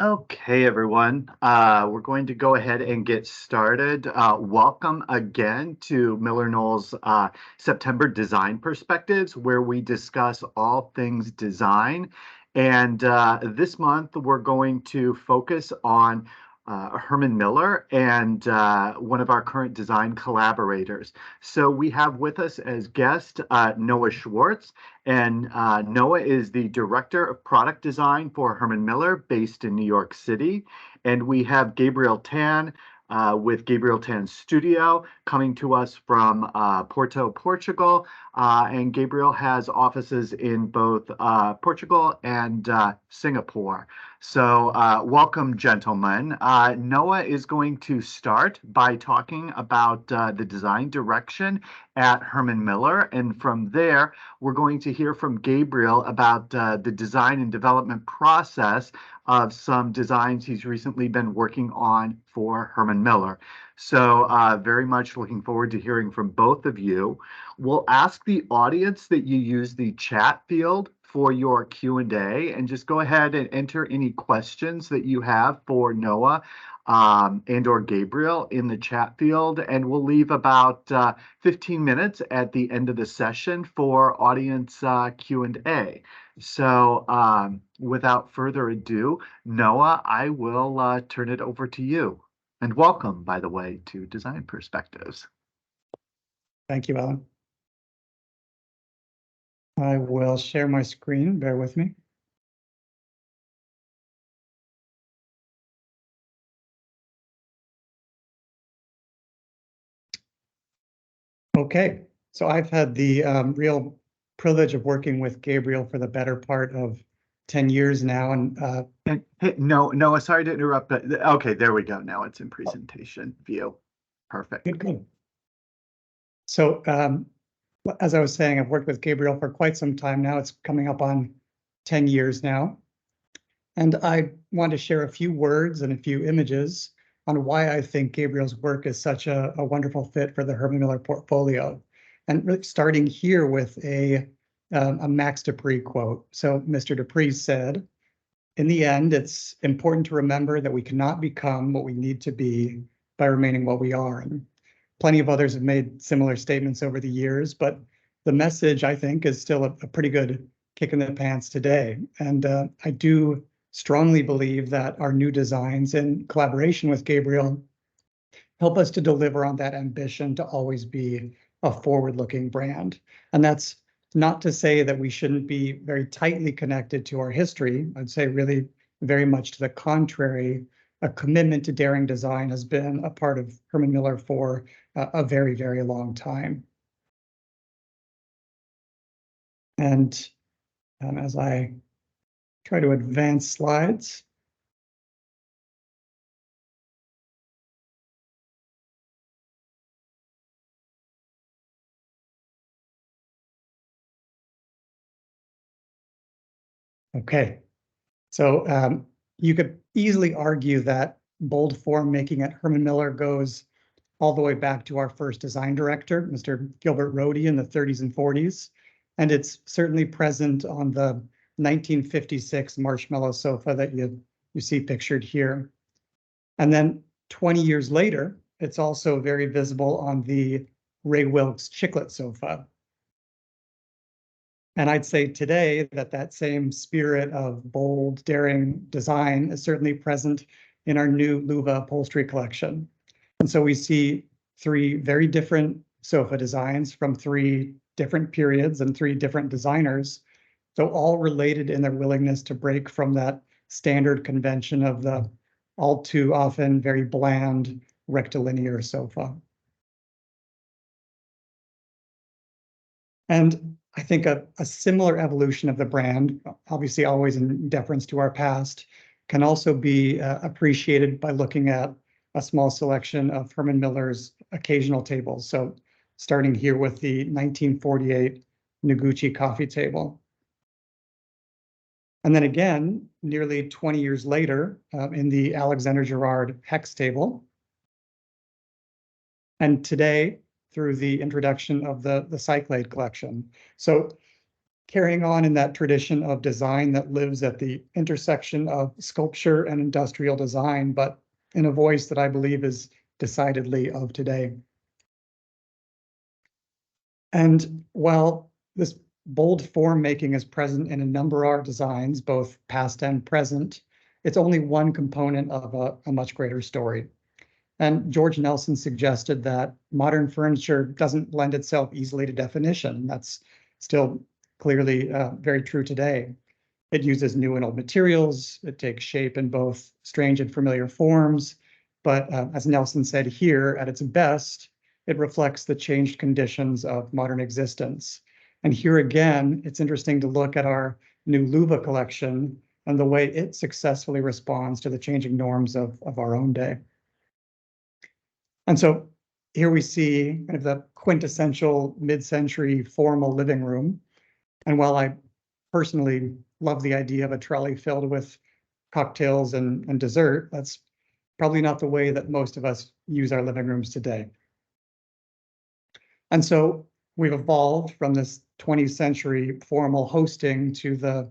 Okay, everyone, we're going to go ahead and get started. Welcome again to MillerKnoll's September Design Perspectives, where we discuss all things design. And this month, we're going to focus on Herman Miller and one of our current design collaborators. So we have with us as guest Noah Schwarz. And Noah is the Director of Product Design for Herman Miller, based in New York City. And we have Gabriel Tan with Gabriel Tan Studio coming to us from Porto, Portugal. And Gabriel has offices in both Portugal and Singapore. So welcome, gentlemen. Noah is going to start by talking about the design direction at Herman Miller. And from there, we're going to hear from Gabriel about the design and development process of some designs he's recently been working on for Herman Miller. So very much looking forward to hearing from both of you. We'll ask the audience that you use the chat field for your Q&A, and just go ahead and enter any questions that you have for Noah and or Gabriel in the chat field, and we'll leave about 15 minutes at the end of the session for audience Q&A. So without further ado, Noah, I will turn it over to you. And welcome, by the way, to Design Perspectives. Thank you, Alan. I will share my screen, bear with me. Okay, so I've had the real privilege of working with Gabriel for the better part of 10 years now. And hey, Noah, sorry to interrupt, but okay, there we go. Now it's in presentation view. Perfect. Good. So as I was saying, I've worked with Gabriel for quite some time now. It's coming up on 10 years now. And I want to share a few words and a few images on why I think Gabriel's work is such a wonderful fit for the Herman Miller portfolio. And really starting here with a Max Dupree quote. So Mr. Dupree said, "In the end, it's important to remember that we cannot become what we need to be by remaining what we are." And plenty of others have made similar statements over the years, but the message, I think, is still a pretty good kick in the pants today. And I do strongly believe that our new designs in collaboration with Gabriel help us to deliver on that ambition to always be a forward-looking brand. And that's not to say that we shouldn't be very tightly connected to our history. I'd say really very much to the contrary. A commitment to daring design has been a part of Herman Miller for a very, very long time. And as I try to advance slides. Okay, so you could easily argue that bold form making at Herman Miller goes all the way back to our first design director, Mr. Gilbert Rohde, in the 30s and 40s. And it's certainly present on the 1956 marshmallow sofa that you see pictured here. And then 20 years later, it's also very visible on the Ray Wilkes chiclet sofa. And I'd say today that that same spirit of bold, daring design is certainly present in our new Luva upholstery collection. And so we see three very different sofa designs from three different periods and three different designers, though all related in their willingness to break from that standard convention of the all too often very bland rectilinear sofa. And I think a similar evolution of the brand, obviously always in deference to our past, can also be appreciated by looking at a small selection of Herman Miller's occasional tables. So starting here with the 1948 Noguchi coffee table. And then again, nearly 20 years later, in the Alexander Gerard Hex table. And today, through the introduction of the Cyclade collection. So carrying on in that tradition of design that lives at the intersection of sculpture and industrial design, but in a voice that I believe is decidedly of today. And while this bold form making is present in a number of our designs, both past and present, it's only one component of a much greater story. And George Nelson suggested that modern furniture doesn't lend itself easily to definition. That's still clearly very true today. It uses new and old materials. It takes shape in both strange and familiar forms. But as Nelson said here, at its best, it reflects the changed conditions of modern existence. And here again, it's interesting to look at our new Luva collection and the way it successfully responds to the changing norms of our own day. And so here we see kind of the quintessential mid-century formal living room. And while I personally love the idea of a trolley filled with cocktails and dessert, that's probably not the way that most of us use our living rooms today. And so we've evolved from this 20th century formal hosting to the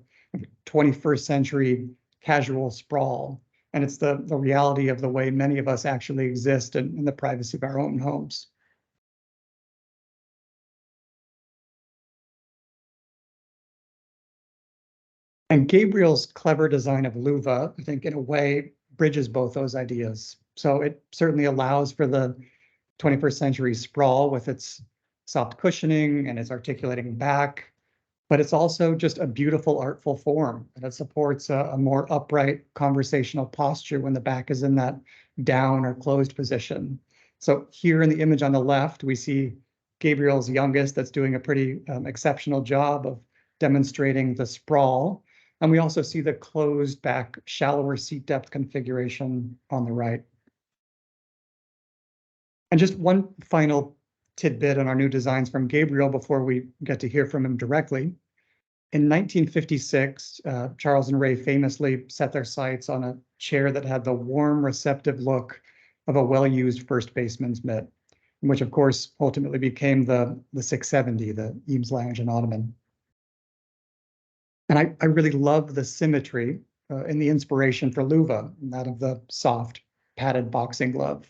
21st century casual sprawl. And it's the reality of the way many of us actually exist in the privacy of our own homes. And Gabriel's clever design of Luva, I think in a way, bridges both those ideas. So it certainly allows for the 21st century sprawl with its soft cushioning and its articulating back, but it's also just a beautiful, artful form that supports a more upright conversational posture when the back is in that down or closed position. So here in the image on the left, we see Gabriel's youngest that's doing a pretty exceptional job of demonstrating the sprawl. And we also see the closed back, shallower seat depth configuration on the right. And just one final tidbit on our new designs from Gabriel before we get to hear from him directly. In 1956, Charles and Ray famously set their sights on a chair that had the warm, receptive look of a well-used first baseman's mitt, which of course ultimately became the 670, the Eames Lounge and Ottoman. And I really love the symmetry in the inspiration for Luva, that of the soft, padded boxing glove.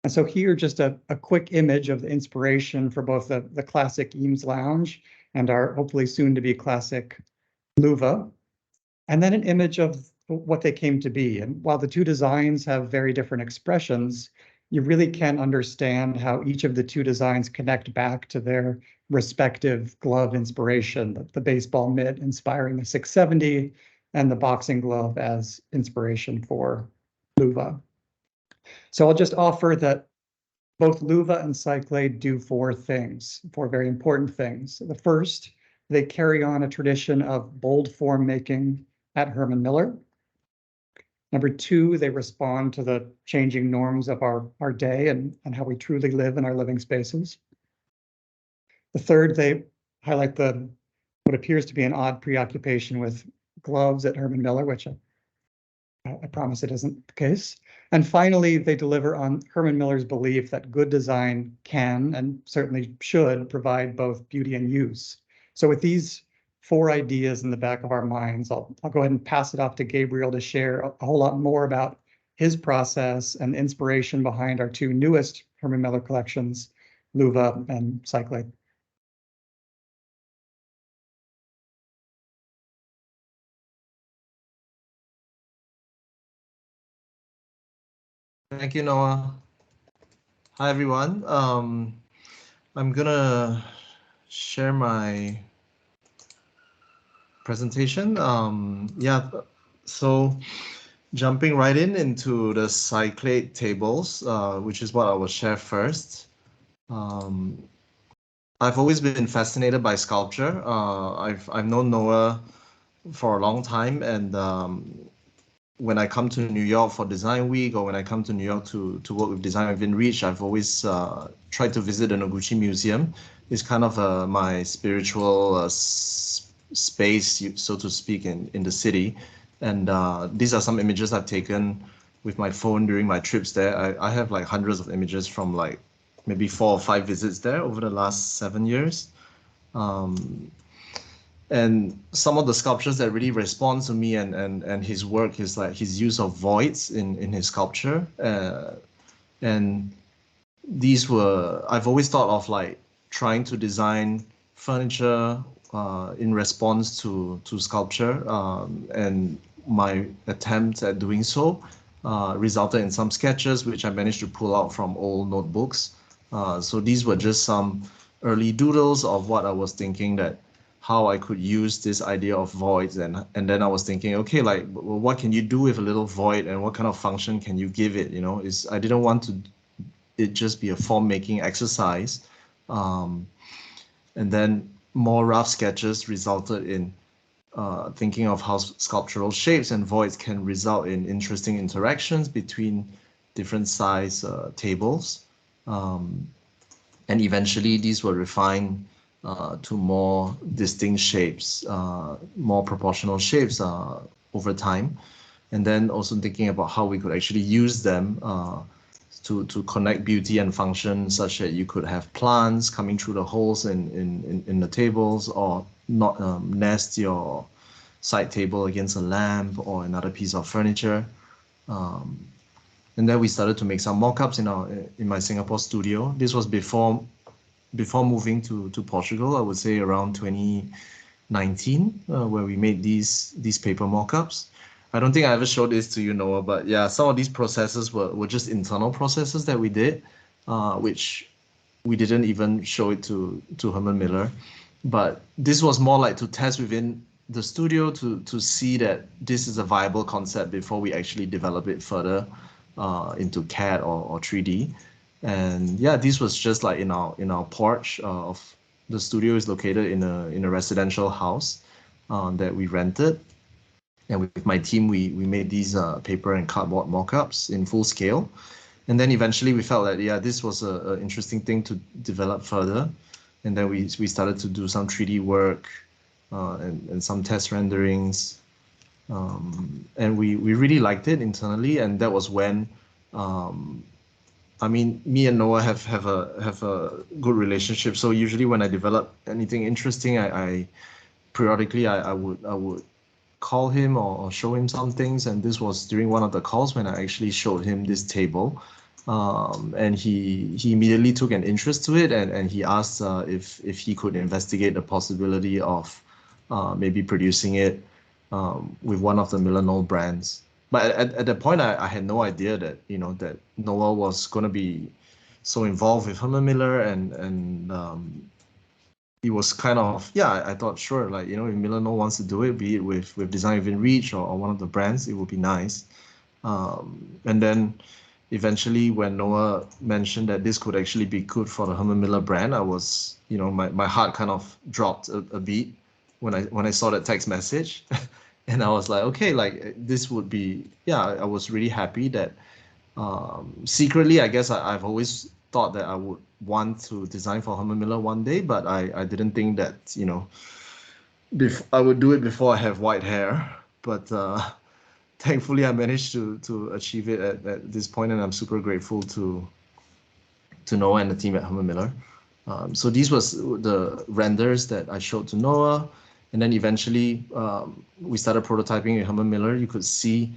And so here, just a quick image of the inspiration for both the classic Eames Lounge and our hopefully soon to be classic Luva, and then an image of what they came to be. And while the two designs have very different expressions, you really can understand how each of the two designs connect back to their respective glove inspiration, the baseball mitt inspiring the 670 and the boxing glove as inspiration for Luva. So I'll just offer that both Luva and Cyclade do four very important things. The first, they carry on a tradition of bold form making at Herman Miller. Number two, they respond to the changing norms of our day and how we truly live in our living spaces. The third, they highlight what appears to be an odd preoccupation with gloves at Herman Miller, which I promise it isn't the case. And finally, they deliver on Herman Miller's belief that good design can and certainly should provide both beauty and use. So with these four ideas in the back of our minds, I'll go ahead and pass it off to Gabriel to share a whole lot more about his process and inspiration behind our two newest Herman Miller collections, Luva and Cyclade. Thank you, Noah. Hi, everyone. I'm gonna share my presentation. So jumping right into the Cyclade tables, which is what I will share first. I've always been fascinated by sculpture. I've known Noah for a long time, and when I come to New York for Design Week, or when I come to New York to work with Design Within Reach, I've always tried to visit the Noguchi Museum. It's kind of my spiritual space, so to speak, in the city. And these are some images I've taken with my phone during my trips there. I have like hundreds of images from like maybe 4 or 5 visits there over the last 7 years. And some of the sculptures that really respond to me and his work is like his use of voids in his sculpture. And these were, I've always thought of like trying to design furniture in response to sculpture, and my attempt at doing so resulted in some sketches which I managed to pull out from old notebooks. So these were just some early doodles of what I was thinking, that how I could use this idea of voids, and then I was thinking, okay, like, well, what can you do with a little void, and what kind of function can you give it? You know, I didn't want to it just be a form making exercise, and then more rough sketches resulted in thinking of how sculptural shapes and voids can result in interesting interactions between different size tables. And eventually these were refined to more distinct shapes, more proportional shapes over time. And then also thinking about how we could actually use them to connect beauty and function, such that you could have plants coming through the holes in the tables, or not nest your side table against a lamp or another piece of furniture. And then we started to make some mock-ups in my Singapore studio. This was before moving to Portugal, I would say around 2019, where we made these paper mock-ups. I don't think I ever showed this to you, Noah, but yeah, some of these processes were just internal processes that we did, which we didn't even show it to Herman Miller. But this was more like to test within the studio to see that this is a viable concept before we actually develop it further into CAD or 3D. And yeah, this was just like in our porch of the studio is located in a residential house that we rented. And with my team, we made these paper and cardboard mock-ups in full scale. And then eventually we felt that, yeah, this was an interesting thing to develop further. And then we started to do some 3D work and some test renderings. And we really liked it internally. And that was when, I mean, me and Noah have a good relationship. So usually when I develop anything interesting, I periodically I would call him or show him some things, and this was during one of the calls when I actually showed him this table, and he immediately took an interest to it, and he asked if he could investigate the possibility of maybe producing it with one of the MillerKnoll brands. But at that point, I had no idea that that Noah was going to be so involved with Herman Miller, and it was kind of, yeah, I thought, sure, like, if MillerKnoll wants to do it, be it with Design Within Reach or one of the brands, it would be nice. And then eventually when Noah mentioned that this could actually be good for the Herman Miller brand, I was, my heart kind of dropped a beat when I saw that text message. And I was like, okay, like this would be, yeah, I was really happy that secretly, I guess I've always thought that I would want to design for Herman Miller one day, but I didn't think that, I would do it before I have white hair. But thankfully, I managed to achieve it at this point, and I'm super grateful to Noah and the team at Herman Miller. So these was the renders that I showed to Noah, and then eventually we started prototyping with Herman Miller. You could see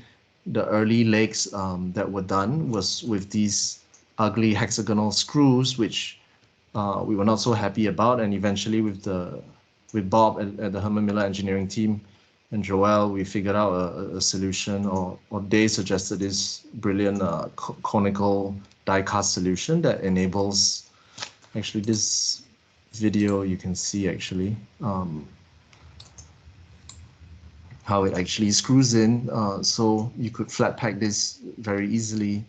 the early legs that were done was with these ugly hexagonal screws, which we were not so happy about. And eventually with Bob at the Herman Miller engineering team and Joel, we figured out a solution, or they suggested this brilliant conical die-cast solution that enables, actually this video you can see actually how it actually screws in, so you could flat pack this very easily.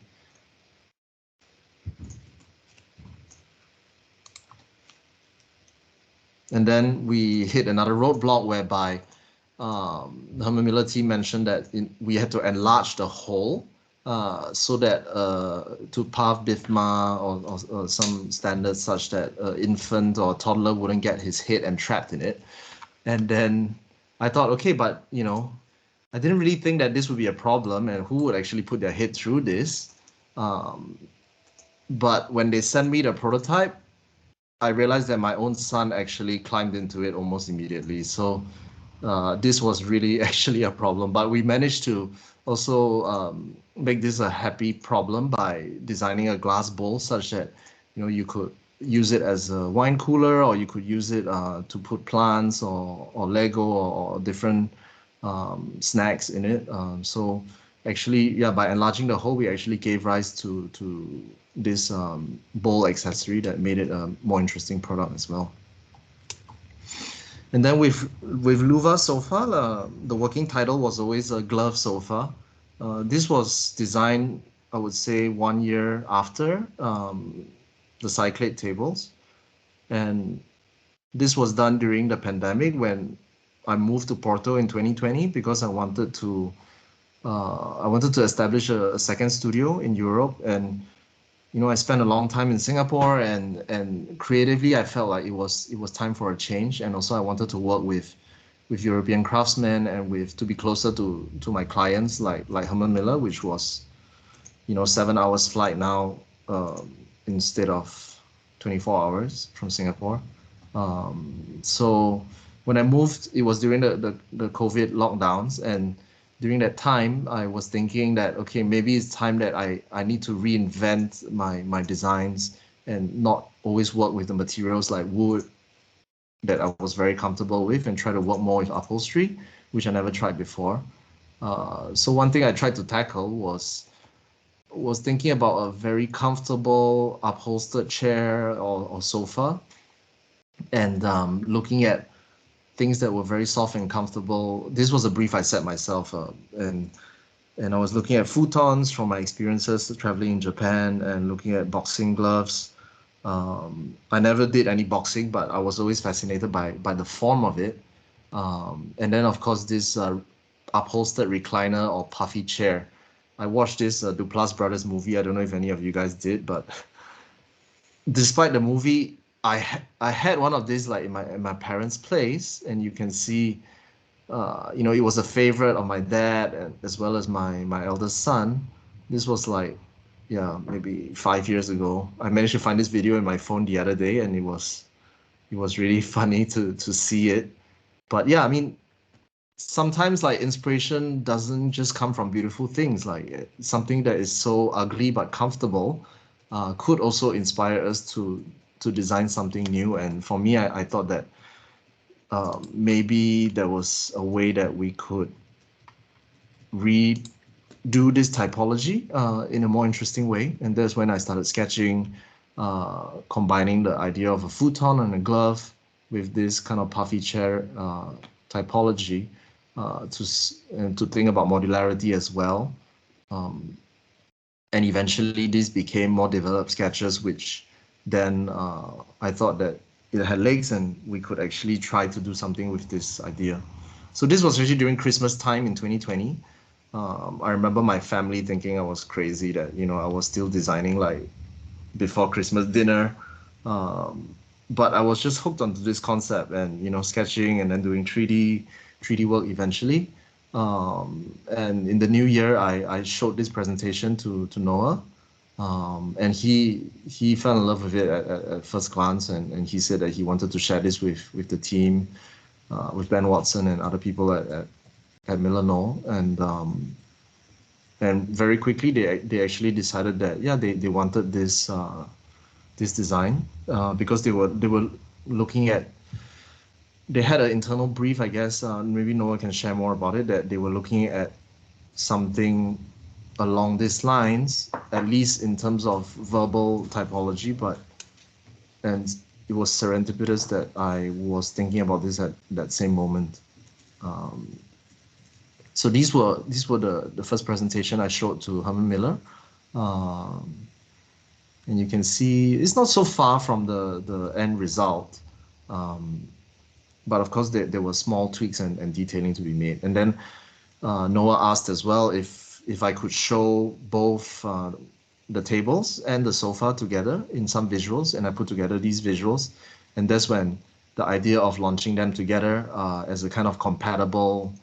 And then we hit another roadblock whereby the Herman Miller team mentioned that we had to enlarge the hole so that to path BIFMA or some standards such that infant or toddler wouldn't get his head entrapped in it. And then I thought, okay, but I didn't really think that this would be a problem, and who would actually put their head through this. But when they sent me the prototype, I realized that my own son actually climbed into it almost immediately. So this was really actually a problem, but we managed to also make this a happy problem by designing a glass bowl such that you could use it as a wine cooler, or you could use it to put plants or Lego or different snacks in it. So actually, yeah, by enlarging the hole, we actually gave rise to this bowl accessory that made it a more interesting product as well. And then with Luva sofa, the working title was always a glove sofa. This was designed, I would say, 1 year after the Cyclade tables. And this was done during the pandemic when I moved to Porto in 2020 because I wanted to establish a second studio in Europe. And I spent a long time in Singapore, and creatively I felt like it was time for a change. And also I wanted to work with European craftsmen and to be closer to my clients like Herman Miller, which was 7 hours flight now instead of 24 hours from Singapore. So when I moved, it was during the COVID lockdowns, and during that time, I was thinking that, okay, maybe it's time that I need to reinvent my designs and not always work with the materials like wood that I was very comfortable with, and try to work more with upholstery, which I never tried before. So one thing I tried to tackle was thinking about a very comfortable upholstered chair or sofa, and looking at things that were very soft and comfortable. This was a brief I set myself, and I was looking at futons from my experiences traveling in Japan, and looking at boxing gloves. I never did any boxing, but I was always fascinated by the form of it. And then, of course, this upholstered recliner or puffy chair. I watched this Duplass Brothers movie. I don't know if any of you guys did, but despite the movie, I had one of these like in my parents' place, and you can see, it was a favorite of my dad and as well as my eldest son. This was like, yeah, maybe 5 years ago. I managed to find this video in my phone the other day, and it was really funny to see it. But yeah, I mean, sometimes like inspiration doesn't just come from beautiful things. Like something that is so ugly but comfortable could also inspire us to design something new. And for me, I thought that maybe there was a way that we could redo this typology in a more interesting way. And that's when I started sketching, combining the idea of a futon and a glove with this kind of puffy chair typology, to think about modularity as well. And eventually this became more developed sketches, which then I thought that it had legs and we could actually try to do something with this idea. So this was actually during Christmas time in 2020. I remember my family thinking I was crazy that, I was still designing like before Christmas dinner. But I was just hooked onto this concept and, sketching and then doing 3D work eventually. And in the new year, I showed this presentation to Noah, and he fell in love with it at first glance, and he said that he wanted to share this with the team, with Ben Watson and other people at MillerKnoll, and very quickly they actually decided that they wanted this design because they were looking at. They had an internal brief, I guess. Maybe Noah can share more about it. That they were looking at something along these lines, at least in terms of verbal typology. And it was serendipitous that I was thinking about this at that same moment. So these were the first presentation I showed to Herman Miller, and you can see it's not so far from the end result. But of course, there were small tweaks and detailing to be made. And then Noah asked as well if I could show both the tables and the sofa together in some visuals, and I put together these visuals. And that's when the idea of launching them together as a kind of compatible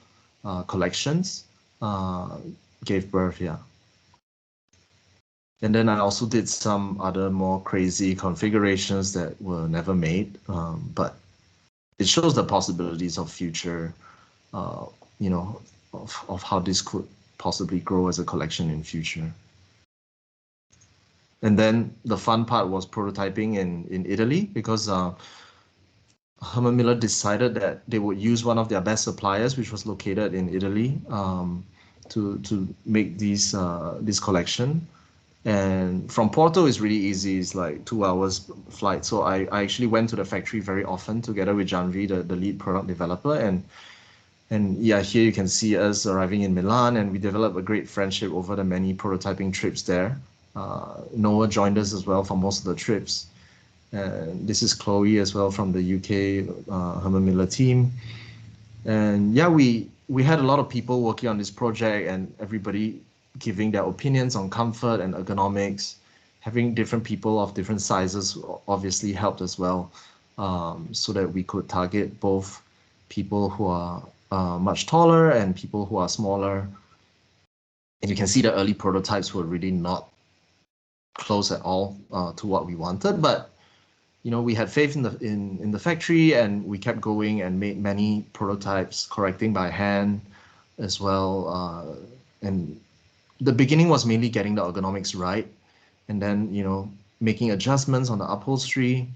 collections gave birth. Yeah. And then I also did some other more crazy configurations that were never made, but it shows the possibilities of future, you know, of how this could possibly grow as a collection in future. And then the fun part was prototyping in Italy, because Herman Miller decided that they would use one of their best suppliers, which was located in Italy, to make this collection. And from Porto is really easy. It's like 2 hours flight. So I actually went to the factory very often together with Janvi, the lead product developer. And yeah, here you can see us arriving in Milan, and we developed a great friendship over the many prototyping trips there. Noah joined us as well for most of the trips. And this is Chloe as well from the UK Herman Miller team. And yeah, we had a lot of people working on this project, and everybody giving their opinions on comfort and ergonomics. Having different people of different sizes obviously helped as well, so that we could target both people who are much taller and people who are smaller. And you can see the early prototypes were really not close at all to what we wanted, but you know, we had faith in the factory, and we kept going and made many prototypes, correcting by hand as well. And the beginning was mainly getting the ergonomics right, and then, you know, making adjustments on the upholstery.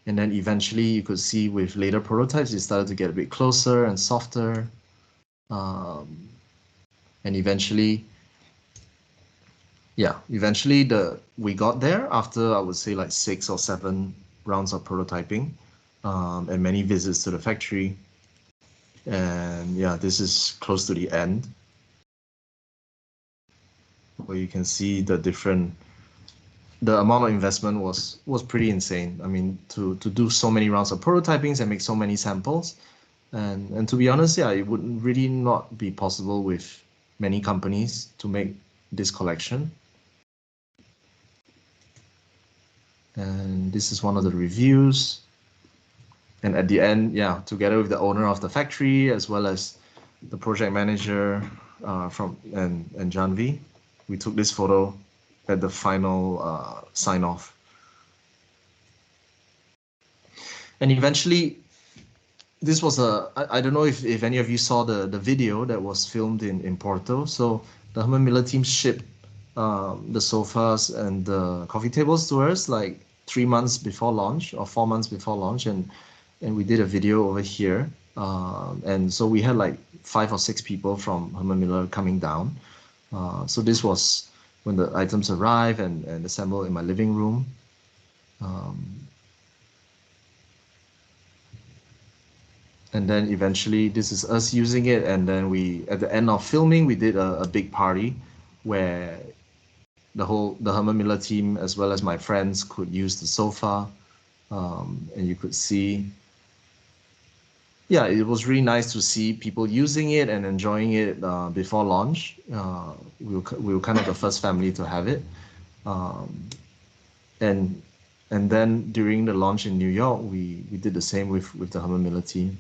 And then eventually you could see with later prototypes, it started to get a bit closer and softer. And eventually, we got there after, I would say, like 6 or 7 rounds of prototyping, and many visits to the factory. And yeah, this is close to the end, where you can see the amount of investment was pretty insane. I mean, to do so many rounds of prototypings and make so many samples, and to be honest, yeah, it would really not be possible with many companies to make this collection. And this is one of the reviews. And at the end, yeah, together with the owner of the factory as well as the project manager and Janvi, we took this photo at the final sign off. And eventually, this was I don't know if any of you saw the video that was filmed in Porto. So the Herman Miller team shipped the sofas and the coffee tables to us like 3 months before launch or 4 months before launch, and we did a video over here. And so we had like 5 or 6 people from Herman Miller coming down. So this was when the items arrived and assembled in my living room. And then eventually this is us using it. And then at the end of filming, we did a big party where the Herman Miller team, as well as my friends, could use the sofa. And you could see, yeah, it was really nice to see people using it and enjoying it before launch. We were kind of the first family to have it. And then during the launch in New York, we did the same with the Herman Miller team.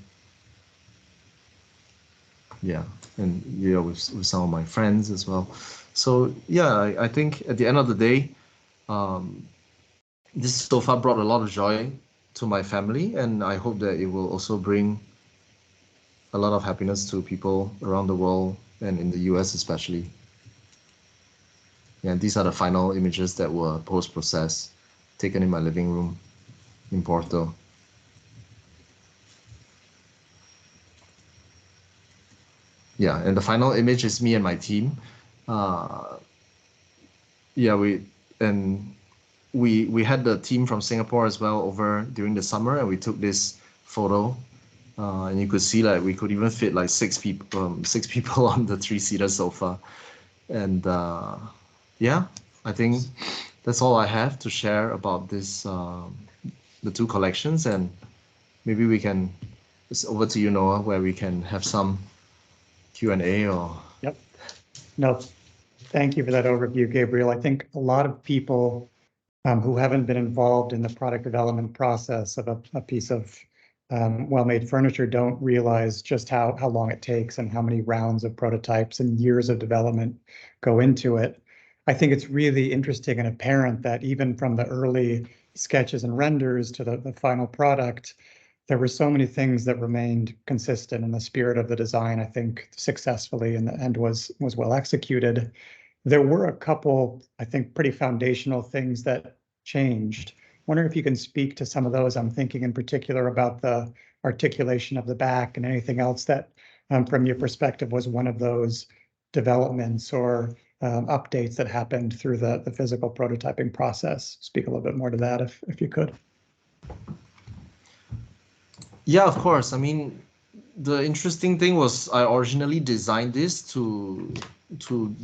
Yeah, and yeah, with some of my friends as well. So yeah, I think at the end of the day, this sofa brought a lot of joy to my family, and I hope that it will also bring a lot of happiness to people around the world and in the US especially. Yeah, these are the final images that were post-processed, taken in my living room in Porto. Yeah, and the final image is me and my team. Yeah, we had the team from Singapore as well over during the summer, and we took this photo. And you could see like we could even fit like 6 people on the 3-seater sofa. And yeah, I think that's all I have to share about this, the 2 collections. And maybe it's over to you, Noah, where we can have some Q&A or. Yep. No, thank you for that overview, Gabriel. I think a lot of people who haven't been involved in the product development process of a piece of well-made furniture don't realize just how long it takes and how many rounds of prototypes and years of development go into it. I think it's really interesting and apparent that even from the early sketches and renders to the final product, there were so many things that remained consistent in the spirit of the design, I think successfully, and was well executed. There were a couple, I think, pretty foundational things that changed. Wondering if you can speak to some of those. I'm thinking in particular about the articulation of the back and anything else that, from your perspective, was one of those developments or updates that happened through the physical prototyping process. Speak a little bit more to that if you could. Yeah, of course. I mean, the interesting thing was I originally designed this to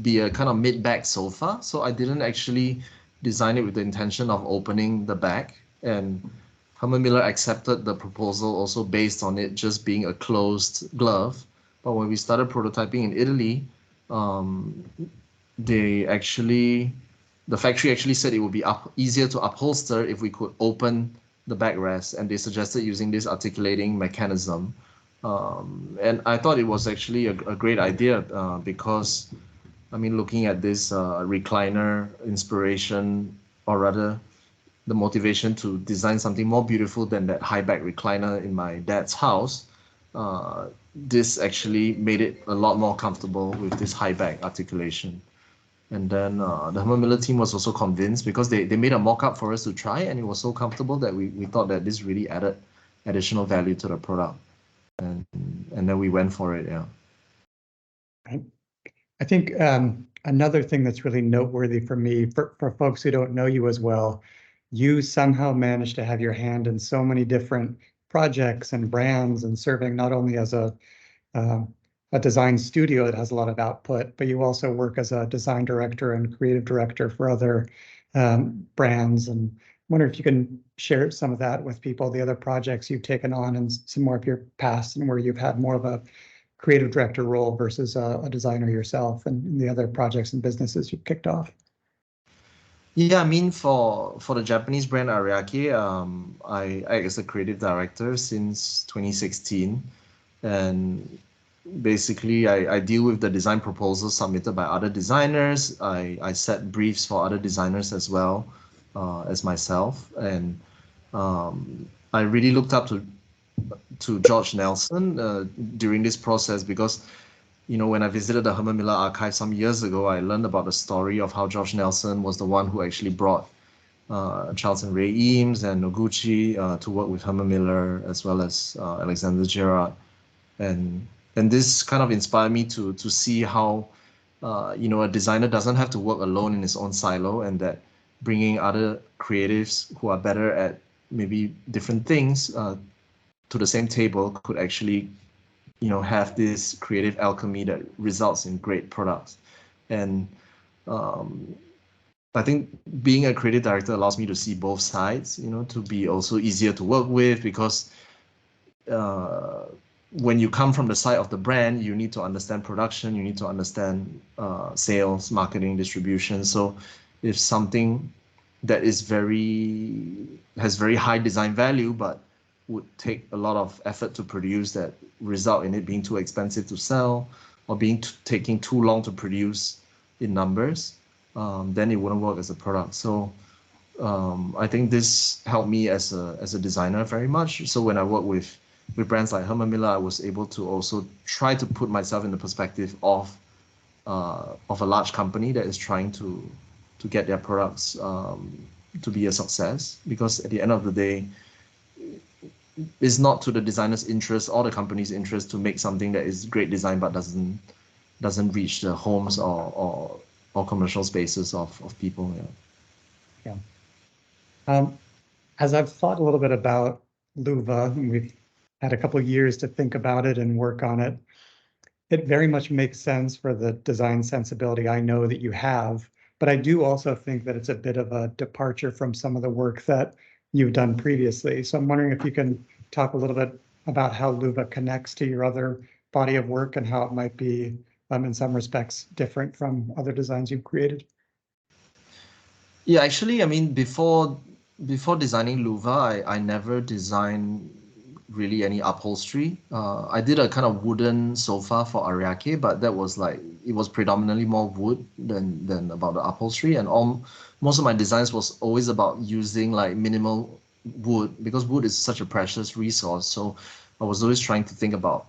be a kind of mid-back sofa. So I didn't actually design it with the intention of opening the back. And Herman Miller accepted the proposal also based on it just being a closed glove. But when we started prototyping in Italy, the factory actually said it would be easier to upholster if we could open the backrest, and they suggested using this articulating mechanism. And I thought it was actually a great idea because, I mean, looking at this recliner inspiration, or rather the motivation to design something more beautiful than that high back recliner in my dad's house, this actually made it a lot more comfortable with this high back articulation. And then the Herman Miller team was also convinced because they made a mock-up for us to try, and it was so comfortable that we thought that this really added additional value to the product. And then we went for it, yeah. I think another thing that's really noteworthy for me, for folks who don't know you as well, you somehow managed to have your hand in so many different projects and brands and serving not only as a design studio that has a lot of output, but you also work as a design director and creative director for other brands. And I wonder if you can share some of that with people, the other projects you've taken on and some more of your past and where you've had more of a creative director role versus a designer yourself, and the other projects and businesses you've kicked off. Yeah, I mean, for the Japanese brand Ariake, I act as a creative director since 2016. And basically, I deal with the design proposals submitted by other designers. I set briefs for other designers as well as myself. And I really looked up to George Nelson during this process because, you know, when I visited the Herman Miller archive some years ago, I learned about the story of how George Nelson was the one who actually brought Charlton Ray Eames and Noguchi to work with Herman Miller, as well as Alexander Gerard. And this kind of inspired me to see how, you know, a designer doesn't have to work alone in his own silo, and that bringing other creatives who are better at maybe different things to the same table could actually, you know, have this creative alchemy that results in great products. And I think being a creative director allows me to see both sides, you know, to be also easier to work with, because when you come from the side of the brand, you need to understand production, you need to understand sales, marketing, distribution. So if something that is has very high design value, but would take a lot of effort to produce, that result in it being too expensive to sell or taking too long to produce in numbers, then it wouldn't work as a product. So I think this helped me as a designer very much. So when I work with brands like Herman Miller, I was able to also try to put myself in the perspective of a large company that is trying to get their products to be a success, because at the end of the day, it's not to the designer's interest or the company's interest to make something that is great design but doesn't reach the homes or commercial spaces of people. Yeah. As I've thought a little bit about Luva, and we've had a couple of years to think about it and work on it, it very much makes sense for the design sensibility I know that you have. But I do also think that it's a bit of a departure from some of the work that you've done previously. So I'm wondering if you can talk a little bit about how Luva connects to your other body of work and how it might be, in some respects, different from other designs you've created. Yeah, actually, I mean, before designing Luva, I never designed really any upholstery. I did a kind of wooden sofa for Ariake, but that was like it was predominantly more wood than about the upholstery, and most of my designs was always about using like minimal wood, because wood is such a precious resource. So I was always trying to think about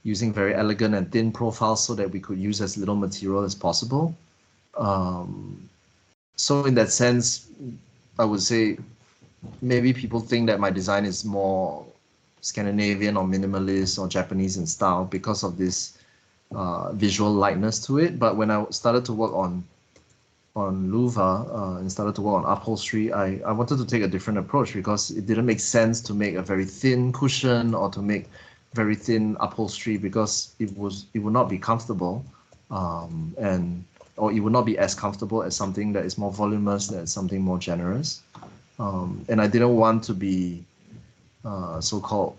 using very elegant and thin profiles so that we could use as little material as possible. So in that sense, I would say maybe people think that my design is more Scandinavian or minimalist or Japanese in style because of this visual lightness to it. But when I started to work on Luva and started to work on upholstery, I wanted to take a different approach, because it didn't make sense to make a very thin cushion or to make very thin upholstery, because it would not be comfortable, or it would not be as comfortable as something that is more voluminous, than something more generous. And I didn't want to be so-called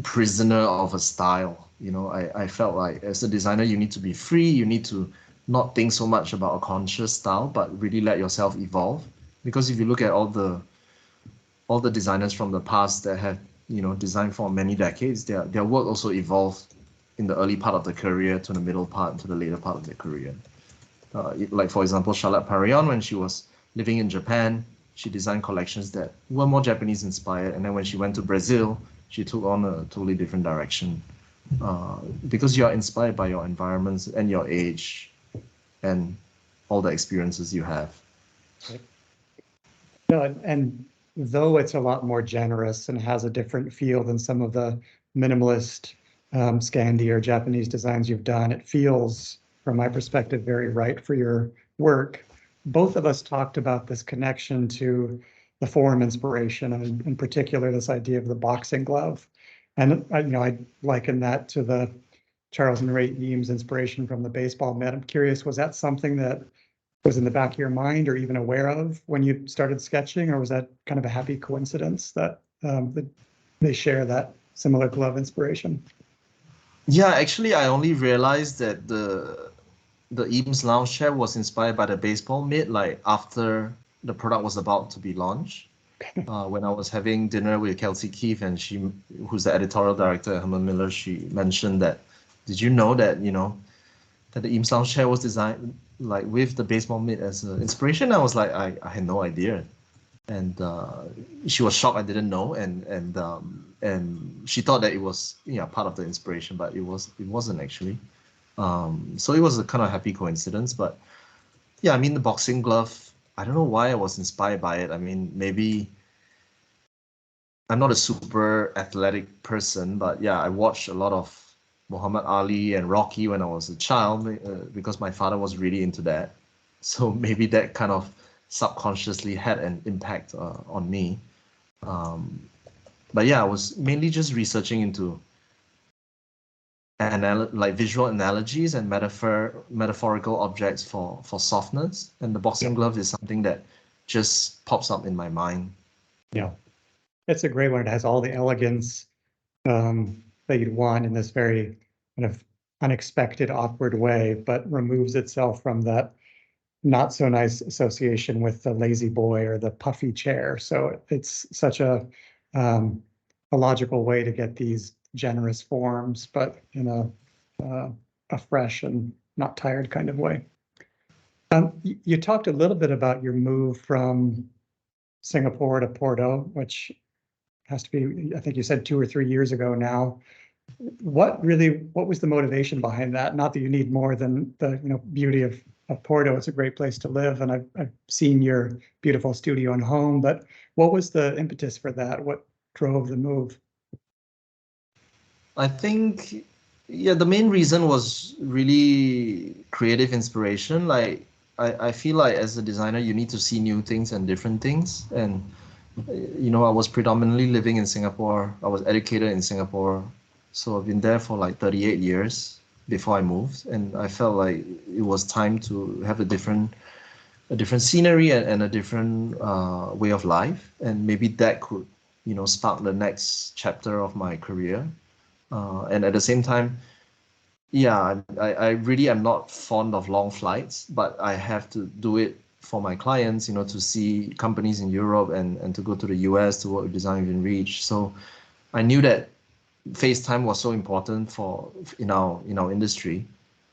prisoner of a style. You know, I felt like as a designer, you need to be free. You need to not think so much about a conscious style, but really let yourself evolve. Because if you look at all the designers from the past that have, you know, designed for many decades, their work also evolved in the early part of the career to the middle part to the later part of their career. Like for example, Charlotte Perrion, when she was living in Japan, she designed collections that were more Japanese inspired, and then when she went to Brazil, she took on a totally different direction. Because you are inspired by your environments and your age and all the experiences you have. No, and though it's a lot more generous and has a different feel than some of the minimalist Scandi or Japanese designs you've done, it feels, from my perspective, very right for your work. Both of us talked about this connection to the form inspiration, and in particular, this idea of the boxing glove. And I liken that to the Charles and Ray Eames inspiration from the baseball mitt. I'm curious, was that something that was in the back of your mind or even aware of when you started sketching, or was that kind of a happy coincidence that they share that similar glove inspiration? Yeah, actually, I only realized that the Eames lounge chair was inspired by the baseball mitt, like after the product was about to be launched. When I was having dinner with Kelsey Keefe, and who's the editorial director at Herman Miller, she mentioned that, did you know that, that the Eames lounge chair was designed like with the baseball mitt as an inspiration? I was like, I had no idea. And she was shocked I didn't know, and she thought that it was part of the inspiration, but it wasn't actually. So it was a kind of happy coincidence. But yeah, I mean, the boxing glove, I don't know why I was inspired by it. I mean, maybe I'm not a super athletic person, but yeah, I watched a lot of Muhammad Ali and Rocky when I was a child, because my father was really into that. So maybe that kind of subconsciously had an impact on me. But yeah, I was mainly just researching into like visual analogies and metaphorical objects for softness, and the boxing glove is something that just pops up in my mind. Yeah, it's a great one. It has all the elegance that you'd want in this very kind of unexpected, awkward way, but removes itself from that not so nice association with the lazy boy or the puffy chair. So it's such a logical way to get these generous forms, but in a fresh and not tired kind of way. You talked a little bit about your move from Singapore to Porto, which has to be, I think you said 2 or 3 years ago now. What was the motivation behind that? Not that you need more than the beauty of Porto. It's a great place to live, and I've seen your beautiful studio and home, but what was the impetus for that? What drove the move? I think, yeah, the main reason was really creative inspiration. Like, I feel like as a designer, you need to see new things and different things. And, I was predominantly living in Singapore. I was educated in Singapore. So I've been there for like 38 years before I moved. And I felt like it was time to have a different scenery and a different way of life. And maybe that could, spark the next chapter of my career. And at the same time, yeah, I really am not fond of long flights, but I have to do it for my clients, to see companies in Europe and to go to the US to work with Design Within Reach. So I knew that FaceTime was so important in our industry.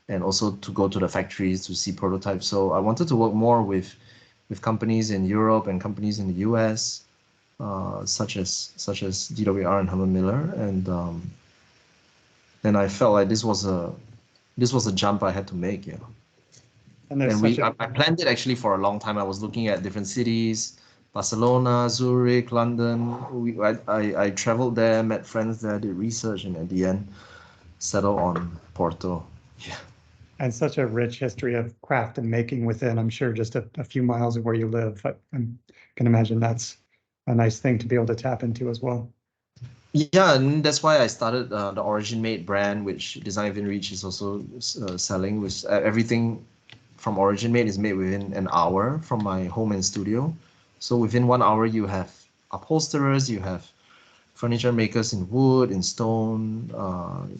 and also to go to the factories to see prototypes. So I wanted to work more with companies in Europe and companies in the US, such as DWR and Herman Miller, and I felt like this was a jump I had to make. Yeah. And there's I planned it actually for a long time. I was looking at different cities, Barcelona, Zurich, London. I traveled there, met friends there, did research, and at the end, settled on Porto. Yeah. and such a rich history of craft and making within, I'm sure, just a few miles of where you live. I can imagine that's a nice thing to be able to tap into as well. Yeah, and that's why I started the Origin Made brand, which Design Within Reach is also selling. With everything from Origin Made is made within an hour from my home and studio. So within 1 hour, you have upholsterers, you have furniture makers in wood, in stone,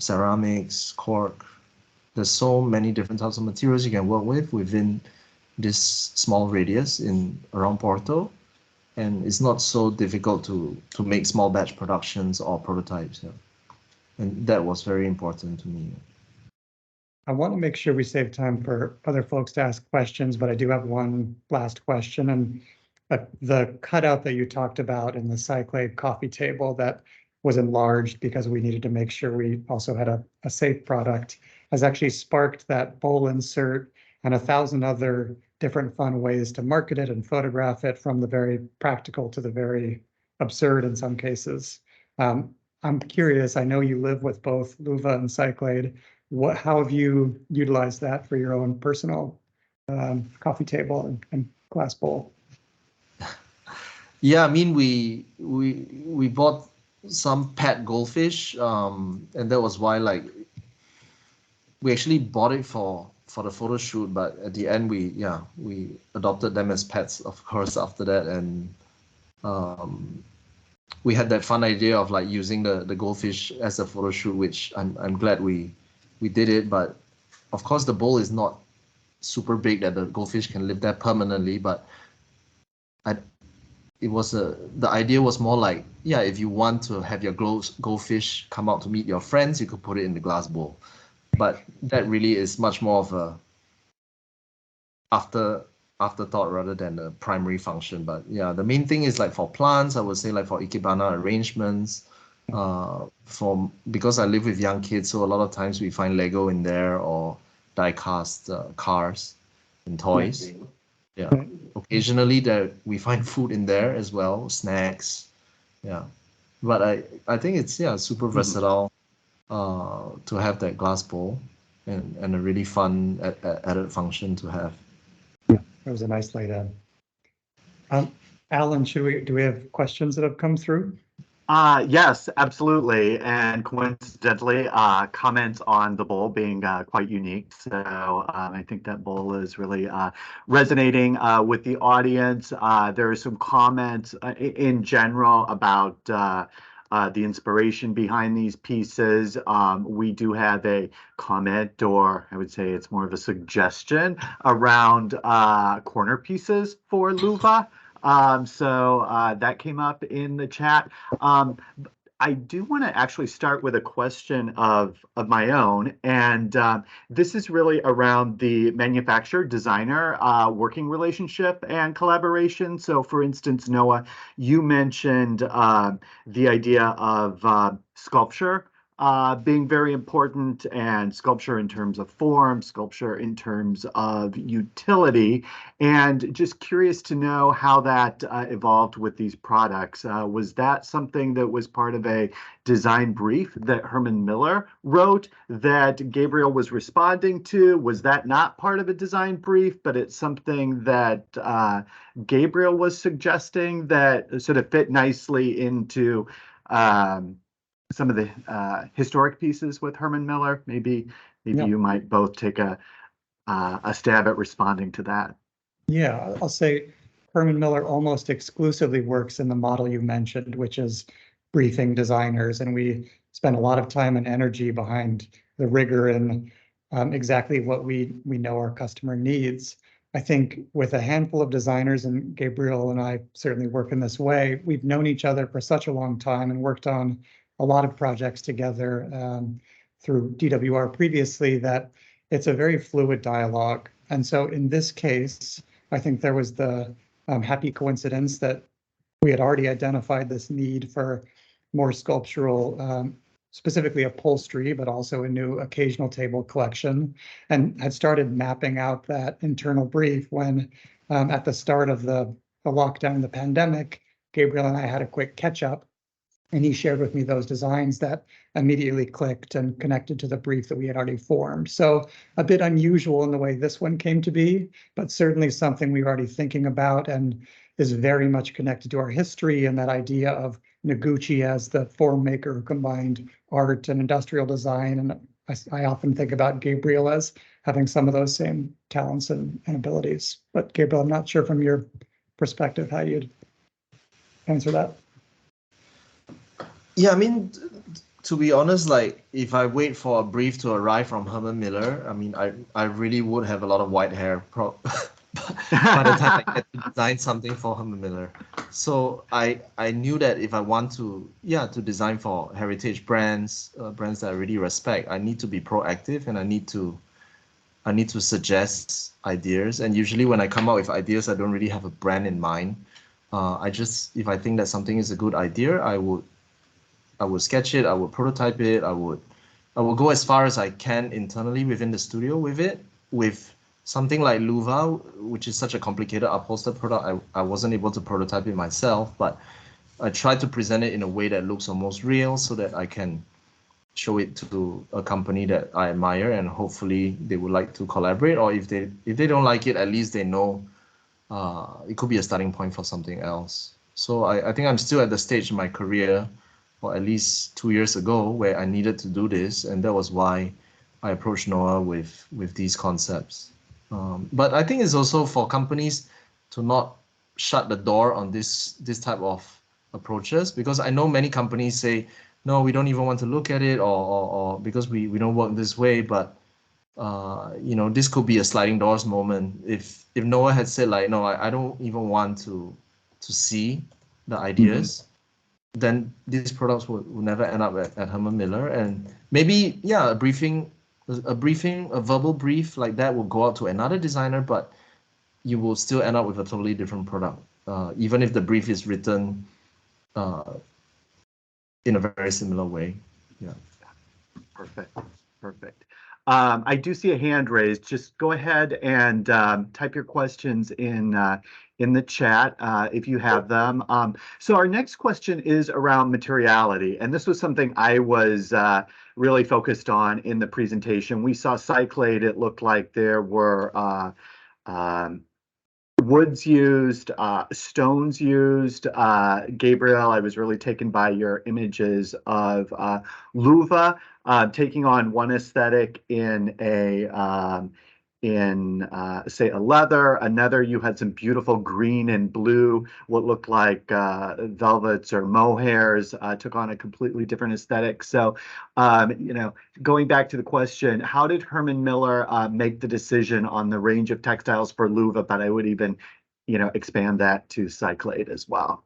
ceramics, cork. There's so many different types of materials you can work with within this small radius around Porto. And it's not so difficult to make small batch productions or prototypes. Yeah. And that was very important to me. I want to make sure we save time for other folks to ask questions, but I do have one last question. And the cutout that you talked about in the Cyclade coffee table that was enlarged because we needed to make sure we also had a safe product has actually sparked that bowl insert and 1,000 other different fun ways to market it and photograph it, from the very practical to the very absurd in some cases. I'm curious, I know you live with both Luva and Cyclade. How have you utilized that for your own personal coffee table and glass bowl? Yeah, I mean, we bought some pet goldfish, and that was why, like, we actually bought it for the photo shoot, but at the end we adopted them as pets, of course, after that. And we had that fun idea of like using the goldfish as a photo shoot, which I'm glad we did it. But of course the bowl is not super big that the goldfish can live there permanently, but the idea was more like, yeah, if you want to have your goldfish come out to meet your friends, you could put it in the glass bowl. But that really is much more of a afterthought rather than the primary function. But yeah, the main thing is like for plants, I would say like for ikebana arrangements, because I live with young kids, so a lot of times we find Lego in there or die-cast cars and toys. Yeah. Occasionally we find food in there as well, snacks. Yeah. But I think it's super versatile to have that glass bowl and a really fun added function to have. Yeah, it was a nice lay down. Alan, do we have questions that have come through? Yes, absolutely. And coincidentally, comments on the bowl being quite unique. So I think that bowl is really resonating with the audience. There are some comments in general about the inspiration behind these pieces. We do have a comment, or I would say it's more of a suggestion, around corner pieces for Luva. So that came up in the chat. I do want to actually start with a question of my own, and this is really around the manufacturer-designer working relationship and collaboration. So, for instance, Noah, you mentioned the idea of sculpture being very important, and sculpture in terms of form, sculpture in terms of utility, and just curious to know how that evolved with these products. Was that something that was part of a design brief that Herman Miller wrote that Gabriel was responding to? Was that not part of a design brief, but it's something that Gabriel was suggesting that sort of fit nicely into some of the historic pieces with Herman Miller? Maybe you might both take a stab at responding to that. Yeah, I'll say Herman Miller almost exclusively works in the model you mentioned, which is briefing designers, and we spend a lot of time and energy behind the rigor and exactly what we know our customer needs. I think with a handful of designers, and Gabriel and I certainly work in this way, we've known each other for such a long time and worked on a lot of projects together through DWR previously, that it's a very fluid dialogue. And so in this case, I think there was the happy coincidence that we had already identified this need for more sculptural, specifically upholstery, but also a new occasional table collection, and had started mapping out that internal brief when at the start of the lockdown, the pandemic, Gabriel and I had a quick catch up, and he shared with me those designs that immediately clicked and connected to the brief that we had already formed. So a bit unusual in the way this one came to be, but certainly something we were already thinking about and is very much connected to our history and that idea of Noguchi as the form maker who combined art and industrial design. And I often think about Gabriel as having some of those same talents and abilities. But Gabriel, I'm not sure from your perspective how you'd answer that. Yeah, I mean, to be honest, like if I wait for a brief to arrive from Herman Miller, I mean, I really would have a lot of white hair by the time I get to design something for Herman Miller. So I knew that if I want to, to design for heritage brands, brands that I really respect, I need to be proactive and I need to suggest ideas. And usually when I come out with ideas, I don't really have a brand in mind. If I think that something is a good idea, I would sketch it, I would prototype it, I would go as far as I can internally within the studio with it. With something like Luva, which is such a complicated upholstered product, I wasn't able to prototype it myself, but I tried to present it in a way that looks almost real so that I can show it to a company that I admire and hopefully they would like to collaborate, or if they don't like it, at least they know it could be a starting point for something else. So I think I'm still at the stage in my career, or at least 2 years ago, where I needed to do this, and that was why I approached Noah with these concepts. But I think it's also for companies to not shut the door on this type of approaches, because I know many companies say, no, we don't even want to look at it, or because we don't work this way. But this could be a sliding doors moment. If Noah had said like, no, I don't even want to see the ideas, then these products would never end up at Herman Miller. And maybe, a verbal brief like that will go out to another designer, but you will still end up with a totally different product, even if the brief is written in a very similar way. Yeah. Perfect. I do see a hand raised. Just go ahead and type your questions in the chat if you have them. So our next question is around materiality, and this was something I was really focused on in the presentation. We saw Cyclade. It looked like there were woods used, stones used. Gabriel, I was really taken by your images of Luva taking on one aesthetic in say a leather. Another, you had some beautiful green and blue, what looked like velvets or mohairs, took on a completely different aesthetic. So, going back to the question, how did Herman Miller make the decision on the range of textiles for Luva? But I would even, expand that to Cyclade as well.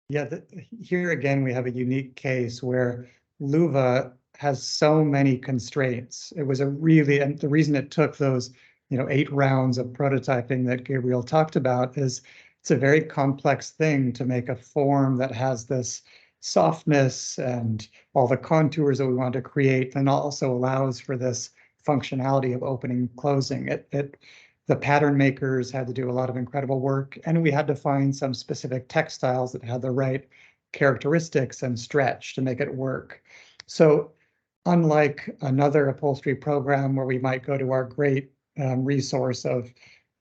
Yeah, here again, we have a unique case where Luva has so many constraints. It was and the reason it took those, 8 rounds of prototyping that Gabriel talked about is it's a very complex thing to make a form that has this softness and all the contours that we want to create, and also allows for this functionality of opening and closing. The pattern makers had to do a lot of incredible work, and we had to find some specific textiles that had the right characteristics and stretch to make it work. So unlike another upholstery program where we might go to our great resource of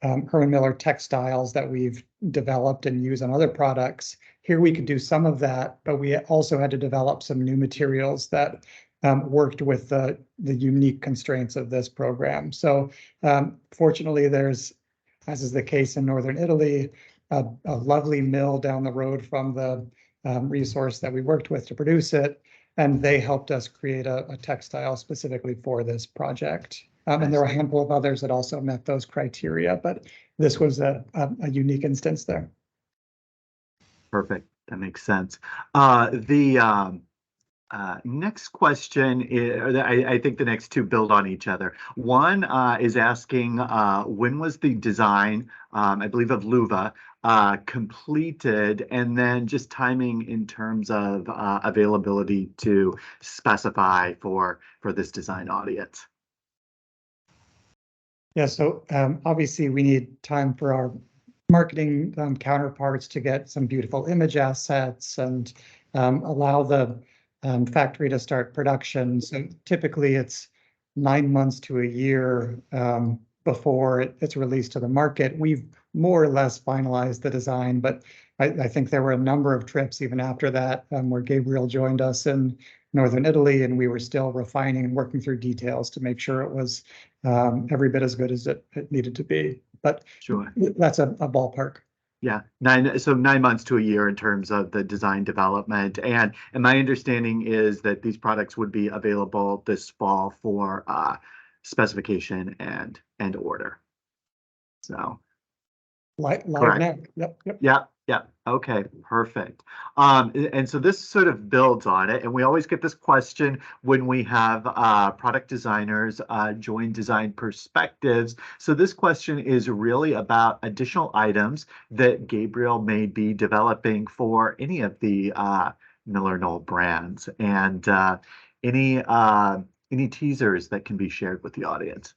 Herman Miller textiles that we've developed and use on other products, here we could do some of that, but we also had to develop some new materials that worked with the unique constraints of this program. So fortunately, there's, as is the case in Northern Italy, a lovely mill down the road from the resource that we worked with to produce it. And they helped us create a textile specifically for this project. And there were a handful of others that also met those criteria, but this was a unique instance there. Perfect. That makes sense. Next question is, I think the next two build on each other. One is asking, when was the design, I believe of Luva, completed, and then just timing in terms of availability to specify for this design audience. Yeah, so obviously we need time for our marketing counterparts to get some beautiful image assets and allow the factory to start production. So typically it's 9 months to a year before it's released to the market. We've more or less finalized the design, but I think there were a number of trips even after that where Gabriel joined us in Northern Italy, and we were still refining and working through details to make sure it was every bit as good as it needed to be. But sure, that's a ballpark. Yeah, 9 months to a year in terms of the design development. And my understanding is that these products would be available this fall for specification and order. So Live correct. now. Yep. Yeah. Okay, perfect. And so this sort of builds on it. And we always get this question when we have product designers join Design Perspectives. So this question is really about additional items that Gabriel may be developing for any of the MillerKnoll brands, and any teasers that can be shared with the audience.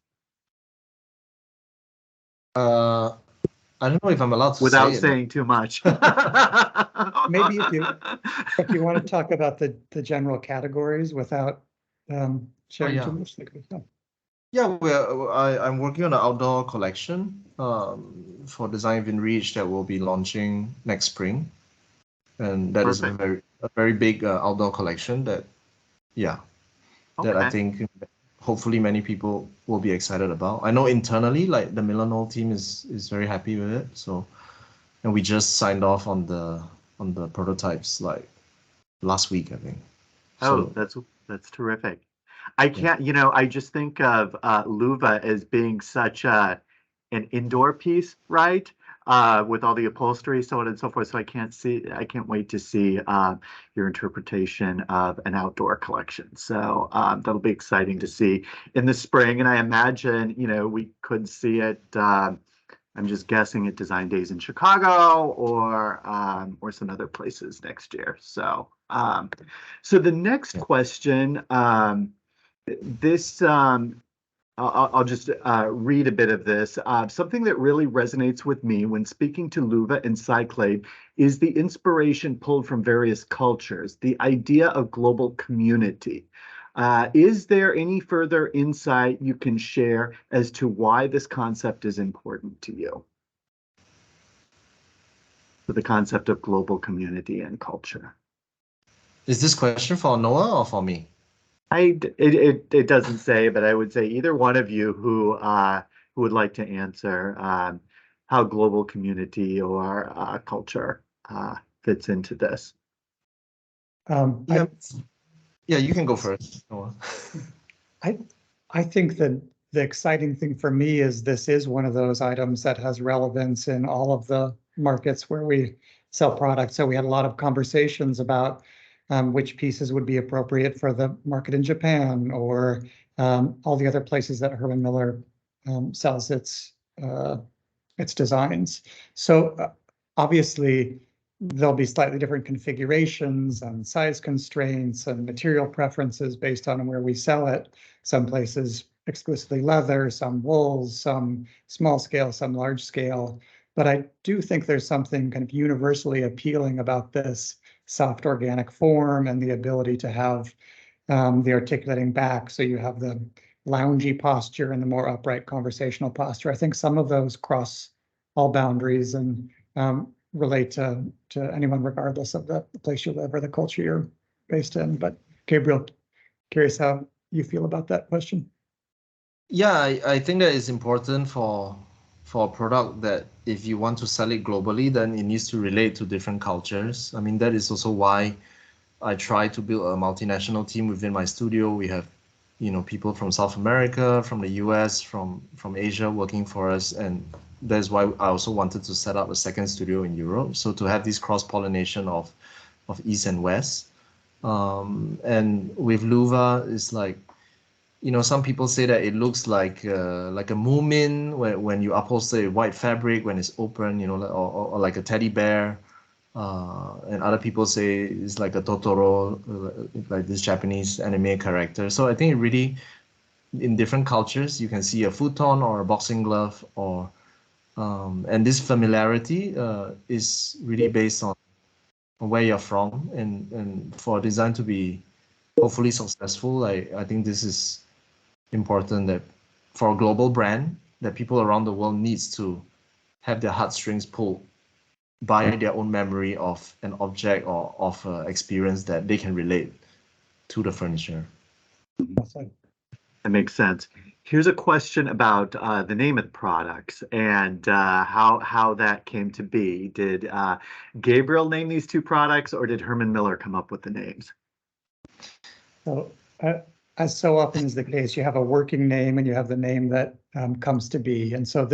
I don't know if I'm allowed to without say saying too much. Maybe if you want to talk about the general categories without sharing too much. Yeah, I'm working on an outdoor collection for Design Within Reach that will be launching next spring, and that is a very big outdoor collection that I think hopefully many people will be excited about. I know internally, like the MillerKnoll team is very happy with it. So, and we just signed off on the prototypes like last week, I think. Oh, so, that's terrific. I can't, I just think of Luva as being such an indoor piece, right? With all the upholstery, so on and so forth. So I can't wait to see your interpretation of an outdoor collection. So that'll be exciting to see in the spring. And I imagine, we could see it, I'm just guessing, at Design Days in Chicago or some other places next year. So so the next question, this I'll just read a bit of this. Something that really resonates with me when speaking to Luva and Cyclade is the inspiration pulled from various cultures, the idea of global community. Is there any further insight you can share as to why this concept is important to you? For the concept of global community and culture. Is this question for Noah or for me? It doesn't say, but I would say either one of you who would like to answer how global community or culture fits into this. You can go first, Noah. I think that the exciting thing for me is this is one of those items that has relevance in all of the markets where we sell products. So we had a lot of conversations about which pieces would be appropriate for the market in Japan or all the other places that Herman Miller sells its designs. So obviously there'll be slightly different configurations and size constraints and material preferences based on where we sell it. Some places exclusively leather, some wools, some small scale, some large scale. But I do think there's something kind of universally appealing about this soft organic form and the ability to have the articulating back. So you have the loungy posture and the more upright conversational posture. I think some of those cross all boundaries and relate to anyone regardless of the place you live or the culture you're based in. But Gabriel, curious how you feel about that question. Yeah, I think that it's important for a product that if you want to sell it globally, then it needs to relate to different cultures. I mean, that is also why I try to build a multinational team within my studio. We have, people from South America, from the US, from Asia working for us. And that's why I also wanted to set up a second studio in Europe. So to have this cross-pollination of East and West. And with Luva, it's like, some people say that it looks like a moomin when you upholster a white fabric when it's open, or like a teddy bear. And other people say it's like a Totoro, like this Japanese anime character. So I think it really, in different cultures, you can see a futon or a boxing glove, and this familiarity is really based on where you're from, and for design to be hopefully successful, I think this is important, that for a global brand, that people around the world needs to have their heartstrings pulled by their own memory of an object or of experience that they can relate to the furniture. That makes sense. Here's a question about the name of the products and how that came to be. Did Gabriel name these two products, or did Herman Miller come up with the names? So, as so often is the case, you have a working name and you have the name that comes to be. And so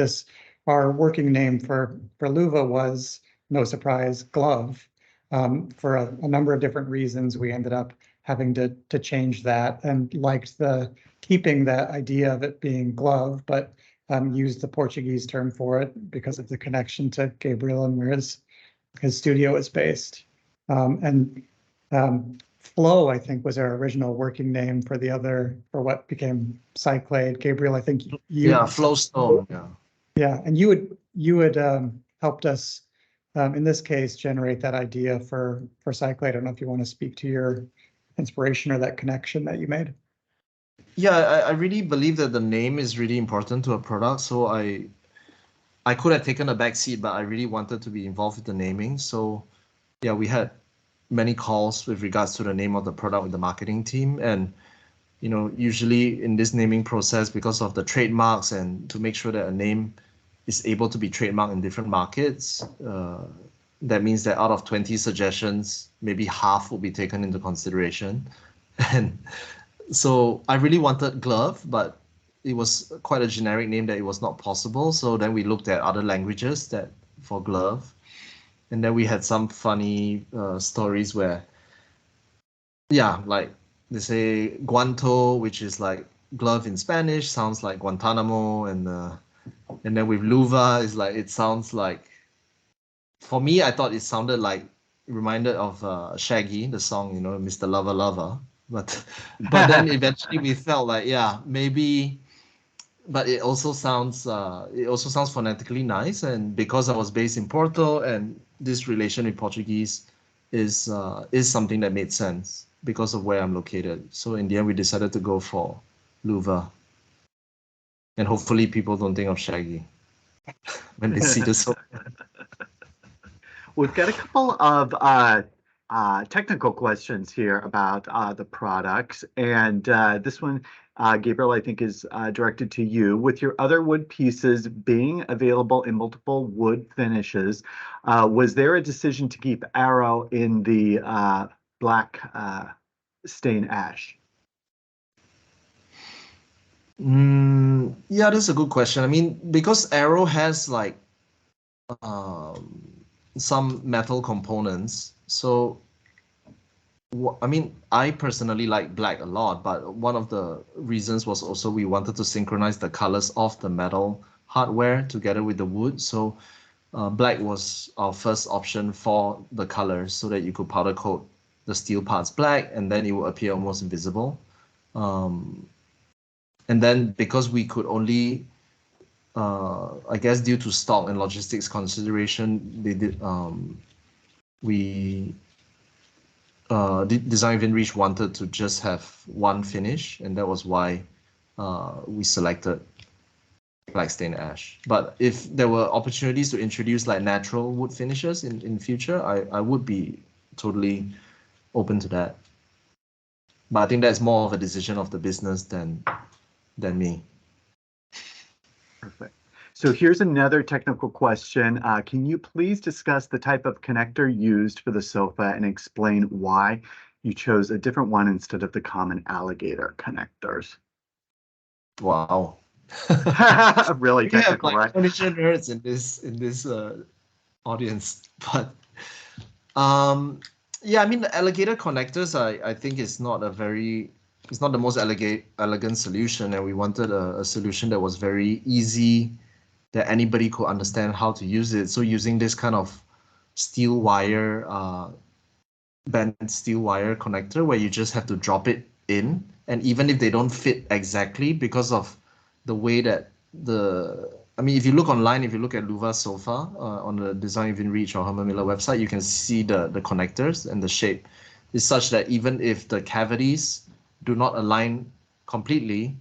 our working name for Luva was, no surprise, glove. For a number of different reasons, we ended up having to change that, and liked keeping that idea of it being glove, but used the Portuguese term for it because of the connection to Gabriel and where his studio is based. Flow, I think, was our original working name for what became Cyclade. Gabriel, I think Flow Stone. Yeah, and you had helped us in this case generate that idea for Cyclade. I don't know if you want to speak to your inspiration or that connection that you made. Yeah, I really believe that the name is really important to a product. So I could have taken a back seat, but I really wanted to be involved with the naming. So yeah, we had many calls with regards to the name of the product with the marketing team. And usually in this naming process, because of the trademarks and to make sure that a name is able to be trademarked in different markets, that means that out of 20 suggestions, maybe half will be taken into consideration. And so I really wanted glove, but it was quite a generic name that it was not possible. So then we looked at other languages for glove. And then we had some funny stories where, like they say guanto, which is like glove in Spanish, sounds like Guantanamo, and then with luva, it sounds like. For me, I thought it sounded like reminded of Shaggy, the song, Mr. Lover Lover. But then eventually we felt like, maybe. But it also sounds phonetically nice, and because I was based in Porto, and this relation with Portuguese is something that made sense because of where I'm located. So in the end, we decided to go for Luva, and hopefully people don't think of Shaggy when they see the song. We've got a couple of technical questions here about the products, and this one, Gabriel, I think is directed to you. With your other wood pieces being available in multiple wood finishes, was there a decision to keep Arrow in the black stain ash? Yeah, that's a good question. I mean, because Arrow has some metal components, so I mean, I personally like black a lot, but one of the reasons was also we wanted to synchronize the colors of the metal hardware together with the wood. So black was our first option for the colors, so that you could powder coat the steel parts black, and then it will appear almost invisible. And then because we could only, I guess due to stock and logistics consideration, Design Within Reach wanted to just have one finish, and that was why we selected black stain ash. But if there were opportunities to introduce like natural wood finishes in future, I would be totally open to that. But I think that's more of a decision of the business than me. Perfect. So here's another technical question. Can you please discuss the type of connector used for the sofa and explain why you chose a different one instead of the common alligator connectors? Wow. Really technical, right? Furniture nerds in this audience, but Yeah, I mean the alligator connectors, I think it's not the most elegant solution, and we wanted a solution that was very easy, that anybody could understand how to use it. So using this kind of steel wire, bent steel wire connector where you just have to drop it in, and even if they don't fit exactly because of the way that I mean, if you look online, if you look at Luva sofa on the Design Within Reach or Herman Miller website, you can see the connectors, and the shape is such that even if the cavities do not align completely,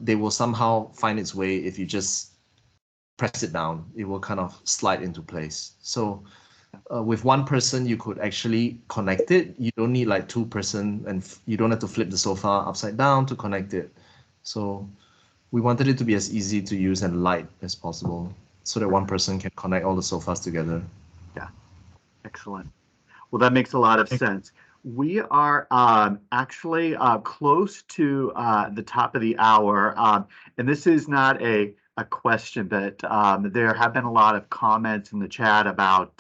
they will somehow find its way. If you just press it down, it will kind of slide into place. So with one person, you could actually connect it. You don't need like two person, and you don't have to flip the sofa upside down to connect it. So we wanted it to be as easy to use and light as possible, so that one person can connect all the sofas together. Yeah, excellent. Well, that makes a lot of sense. We are actually close to the top of the hour, and this is not a question, but there have been a lot of comments in the chat about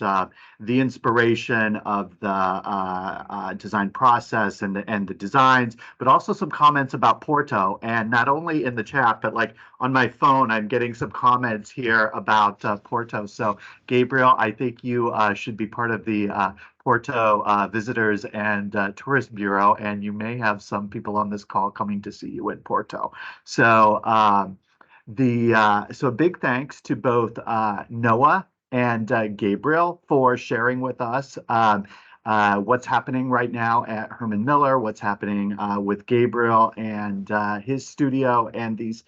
the inspiration of the design process and the designs, but also some comments about Porto. And not only in the chat, but like on my phone, I'm getting some comments here about Porto. So, Gabriel, I think you should be part of the Porto Visitors and Tourist Bureau, and you may have some people on this call coming to see you in Porto. So so big thanks to both Noah and Gabriel for sharing with us what's happening right now at Herman Miller, what's happening with Gabriel and his studio, and these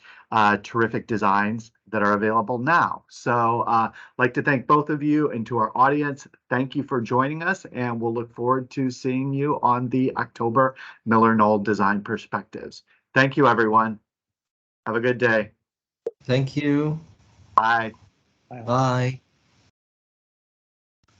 terrific designs that are available now. So I'd like to thank both of you, and to our audience, thank you for joining us, and we'll look forward to seeing you on the October MillerKnoll Design Perspectives. Thank you, everyone. Have a good day. Thank you. Bye. Bye. Bye.